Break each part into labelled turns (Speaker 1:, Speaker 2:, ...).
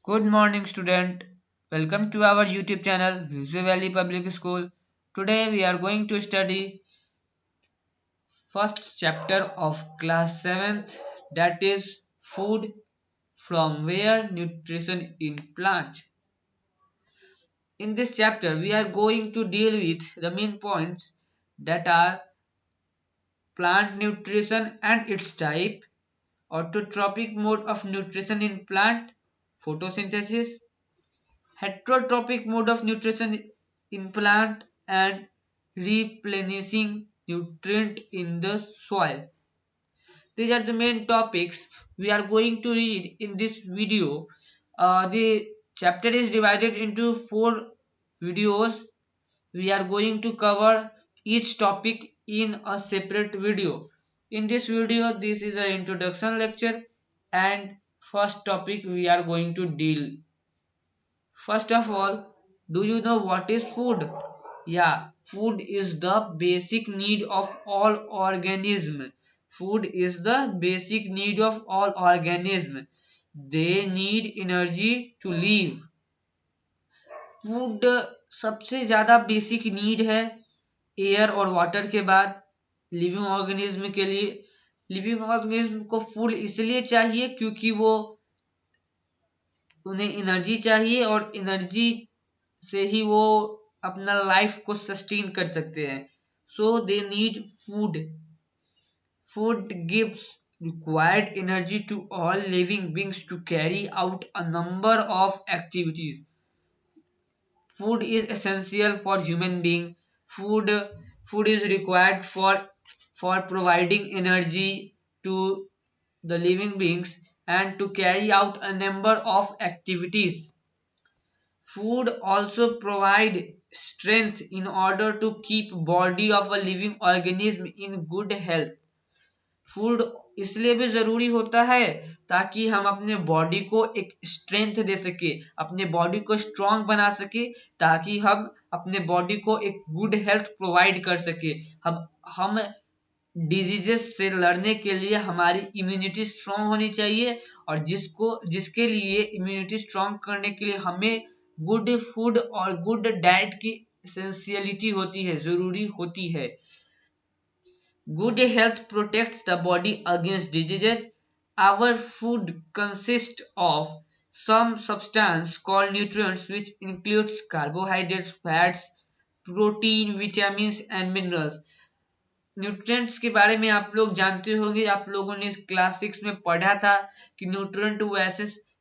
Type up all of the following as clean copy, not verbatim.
Speaker 1: Good morning, student. Welcome to our YouTube channel, Visual Valley Public School. Today we are going to study first chapter of class 7th, that is food from where nutrition in plant. In this chapter, we are going to deal with the main points that are plant nutrition and its type, autotrophic mode of nutrition in plant, photosynthesis, heterotrophic mode of nutrition in plant, and replenishing nutrient in the soil. These are the main topics we are going to read in this video. The chapter is divided into 4 videos. We are going to cover each topic in a separate video. In this video, this is an introduction lecture and first topic we are going to deal. First of all, do you know what is food? Yeah, food is the basic need of all organism. Food is the basic need of all organism. They need energy to live. Food सबसे ज्यादा basic need है air और water के बाद living organism के लिए। Living organism को food इसलिए चाहिए क्योंकि वो उन्हें एनर्जी चाहिए और एनर्जी से ही वो अपना लाइफ को सस्टेन कर सकते हैं। So they need food. Food gives required energy to all living beings to carry out a number of activities. Food is essential for human being. Food is required for providing energy to the living beings and to carry out a number of activities. Food also provide strength in order to keep body of a living organism in good health. Food इसलिए भी जरूरी होता है ताकि हम अपने body को एक स्ट्रेंथ दे सके, अपने बॉडी को स्ट्रांग बना सके, ताकि हम अपने बॉडी को एक गुड हेल्थ प्रोवाइड कर सके। हम डिजीजेस से लड़ने के लिए हमारी इम्यूनिटी स्ट्रांग होनी चाहिए और जिसके लिए इम्यूनिटी स्ट्रांग करने के लिए हमें गुड फूड और गुड डाइट की एसेंशियलिटी होती है, जरूरी होती है। Good health protects the body against diseases. Our food consists of some substance called nutrients, which includes carbohydrates, fats, protein, vitamins and minerals. Nutrients के बारे में आप लोग जानते होंगे, आप लोगों ने क्लास 6 में पढ़ा था कि न्यूट्रिएंट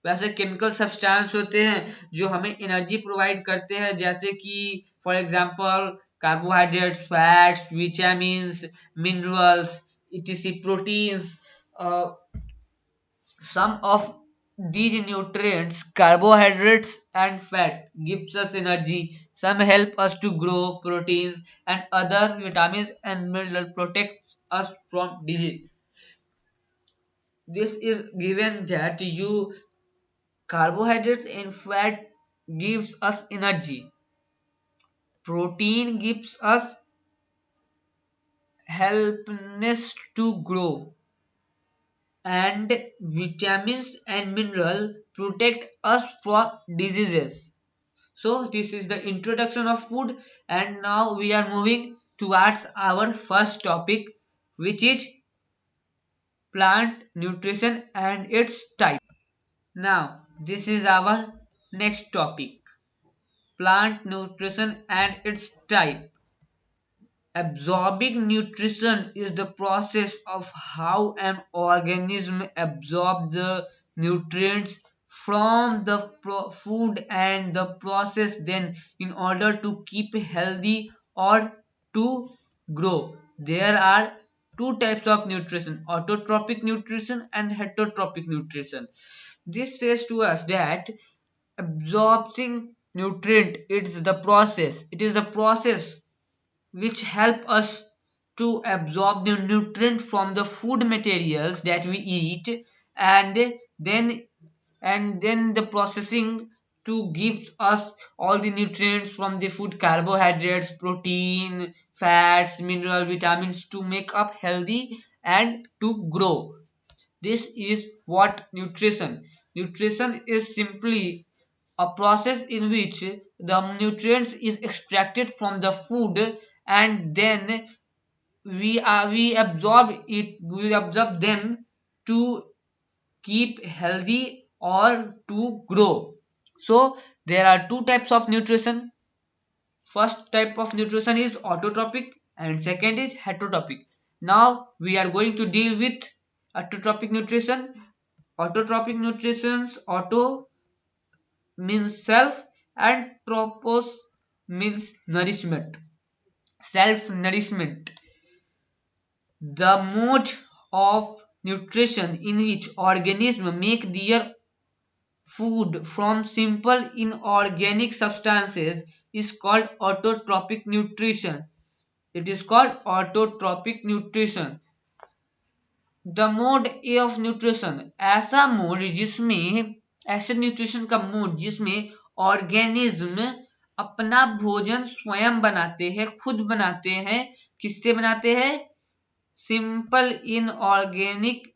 Speaker 1: वैसे केमिकल सब्सटेंस होते हैं जो हमें एनर्जी प्रोवाइड करते हैं, जैसे कि for example carbohydrates, fats, vitamins, minerals, etc. proteins. Some of these nutrients, carbohydrates and fat, gives us energy. Some help us to grow, proteins and other vitamins and minerals protects us from disease. This is given that you carbohydrates and fat gives us energy. Protein gives us helpness to grow, and vitamins and mineral protect us from diseases. So this is the introduction of food, and now we are moving towards our first topic, which is plant nutrition and its type. Now this is our next topic, plant nutrition and its type. Absorbing nutrition is the process of how an organism absorbs the nutrients from the food and the process then in order to keep healthy or to grow. There are two types of nutrition, autotrophic nutrition and heterotrophic nutrition. This says to us that absorbing nutrient it is the process which help us to absorb the nutrient from the food materials that we eat, and then the processing to give us all the nutrients from the food, carbohydrates, protein, fats, mineral, vitamins to make up healthy and to grow. This is what nutrition. Nutrition is simply a process in which the nutrients is extracted from the food and then we absorb them to keep healthy or to grow. So there are two types of nutrition. First type of nutrition is autotrophic and second is heterotropic. Now we are going to deal with autotrophic nutrition. Autotrophic nutritions, auto means self and tropos means nourishment. Self nourishment, the mode of nutrition in which organisms make their food from simple inorganic substances is called autotrophic nutrition. It is called autotrophic nutrition. The mode A of nutrition, ऐसा mode जिसमें ऐसे nutrition का mode जिसमें organism अपना भोजन स्वयं बनाते हैं, खुद बनाते हैं. किससे बनाते हैं? सिंपल इनऑर्गेनिक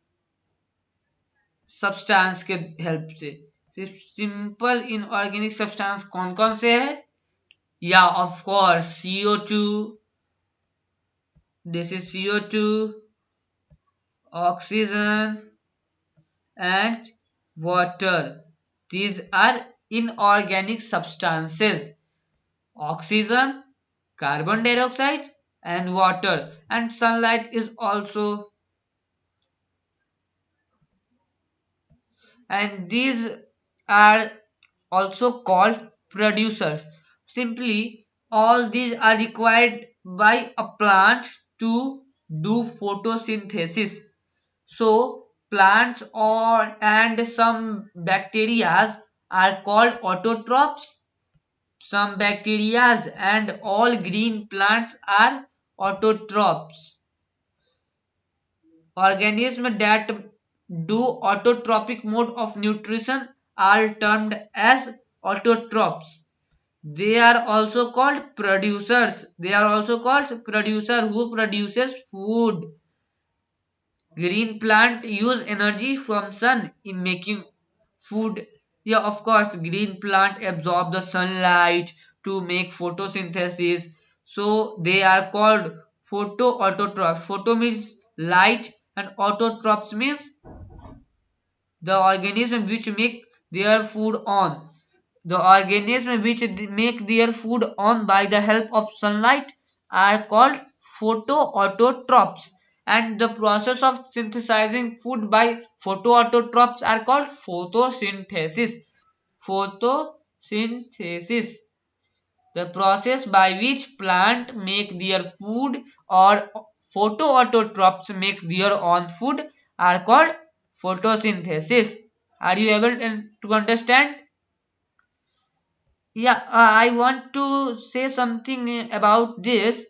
Speaker 1: सब्सटेंस के हेल्प से. सिंपल इनऑर्गेनिक सब्सटेंस कौन कौन से है? या of course CO2, this is CO2, oxygen and water. These are inorganic substances. Oxygen, carbon dioxide and water, and sunlight is also, and these are also called producers. Simply all these are required by a plant to do photosynthesis. So plants or and some bacteria are called autotrophs. Some bacteria and all green plants are autotrophs. Organisms that do autotrophic mode of nutrition are termed as autotrophs. They are also called producers. They are also called producer who produces food. Green plant use energy from sun in making food. Yeah, of course, green plant absorb the sunlight to make photosynthesis. So they are called photoautotrophs. Photo means light and autotrophs means the organism which make their food on. The organisms which make their food on by the help of sunlight are called photoautotrophs, and the process of synthesizing food by photoautotrophs are called photosynthesis. Photosynthesis, the process by which plant make their food or photoautotrophs make their own food are called photosynthesis. Are you able to understand? Yeah, I want to say something about this.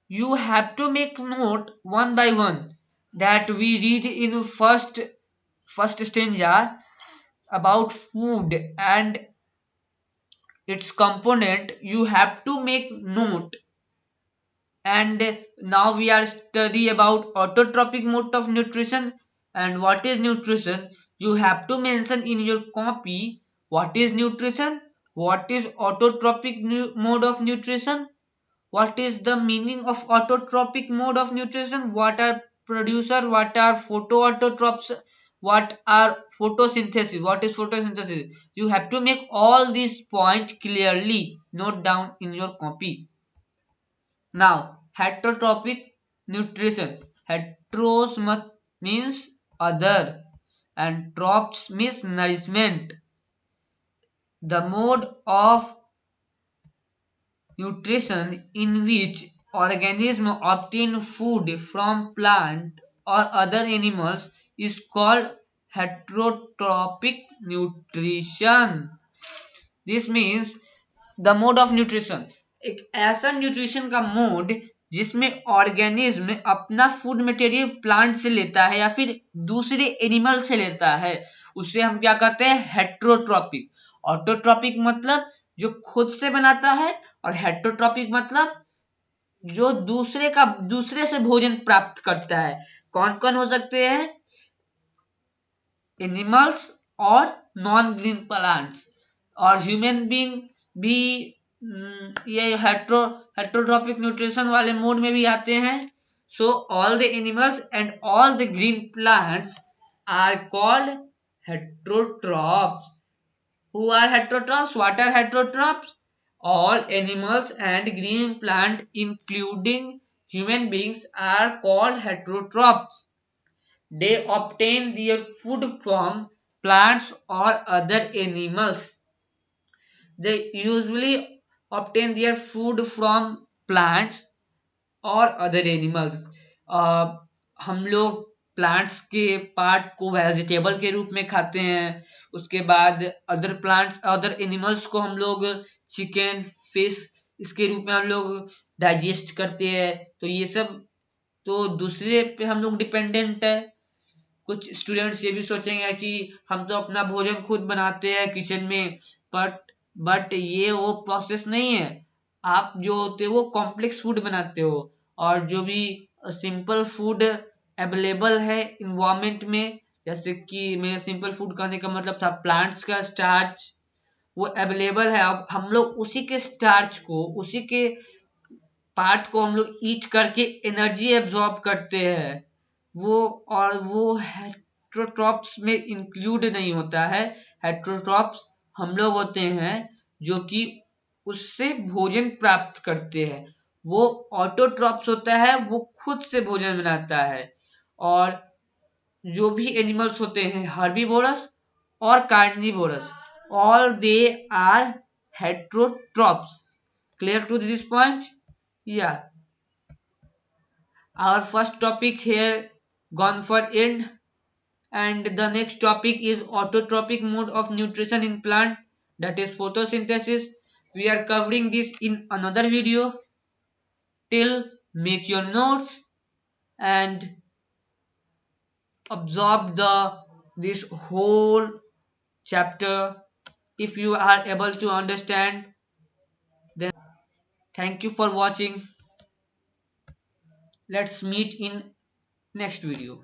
Speaker 1: You have to make note one by one that we read in first stanza about food and its component. You have to make note. And now we are study about autotrophic mode of nutrition. And what is nutrition? You have to mention in your copy what is nutrition, what is autotrophic mode of nutrition, what is the meaning of autotrophic mode of nutrition, what are producer, what are photoautotrophs, what are photosynthesis, what is photosynthesis. You have to make all these points clearly note down in your copy. Now, heterotropic nutrition. Heteros means other and trops means nourishment. The mode of nutrition in which organisms obtain food from plant or other animals is called heterotropic nutrition. This means the mode of nutrition, एक ऐसा nutrition का mode जिसमें organism अपना food material plant से लेता है या फिर दूसरे एनिमल से लेता है, उससे हम क्या कहते हैं? हेट्रोट्रॉपिक. ऑटोट्रॉपिक मतलब जो खुद से बनाता है और हेट्रोट्रॉपिक मतलब जो दूसरे से भोजन प्राप्त करता है. कौन कौन हो सकते हैं? एनिमल्स और नॉन ग्रीन प्लांट्स। और ह्यूमन बीइंग भी ये हेट्रोट्रॉपिक न्यूट्रिशन वाले मोड में भी आते हैं। So all the animals and all the green plants are called heterotrophs. Who are heterotrophs? What are heterotrophs? All animals and green plant, including human beings, are called heterotrophs. They obtain their food from plants or other animals. They usually obtain their food from plants और other animals. हम लोग plants के part को vegetable के रूप में खाते हैं। उसके बाद अदर प्लांट्स अदर एनिमल्स को हम लोग चिकन फिश इसके रूप में हम लोग डाइजेस्ट करते हैं। तो ये सब तो दूसरे पे हम लोग डिपेंडेंट है। कुछ स्टूडेंट्स ये भी सोचेंगे कि हम तो अपना भोजन खुद बनाते हैं किचन में, बट ये वो प्रोसेस नहीं है। आप जो होते हो वो कॉम्प्लेक्स फूड बनाते हो, और जो भी सिंपल फूड अवेलेबल है इन्वायरमेंट में, जैसे कि मेरे सिंपल फूड कहने का मतलब था प्लांट्स का स्टार्च, वो अवेलेबल है। अब हम लोग उसी के स्टार्च को उसी के पार्ट को हम लोग ईट करके एनर्जी एब्जॉर्ब करते हैं। वो और वो हेट्रोट्रॉप्स में इंक्लूड नहीं होता है। हेट्रोट्रॉप्स हम लोग होते हैं जो कि उससे भोजन प्राप्त करते हैं। वो ऑटोट्रॉप्स होता है, वो खुद से भोजन बनाता है। और जो भी एनिमल्स होते हैं हर्बीवोरस और carnivorous, all they are heterotrophs. Clear to this point? Yeah. Our first topic here gone for end, and the next topic is autotrophic mode of nutrition in plant, that is photosynthesis. We are covering this in another video. Till make your notes and absorb this whole chapter. If you are able to understand, then thank you for watching. Let's meet in next video.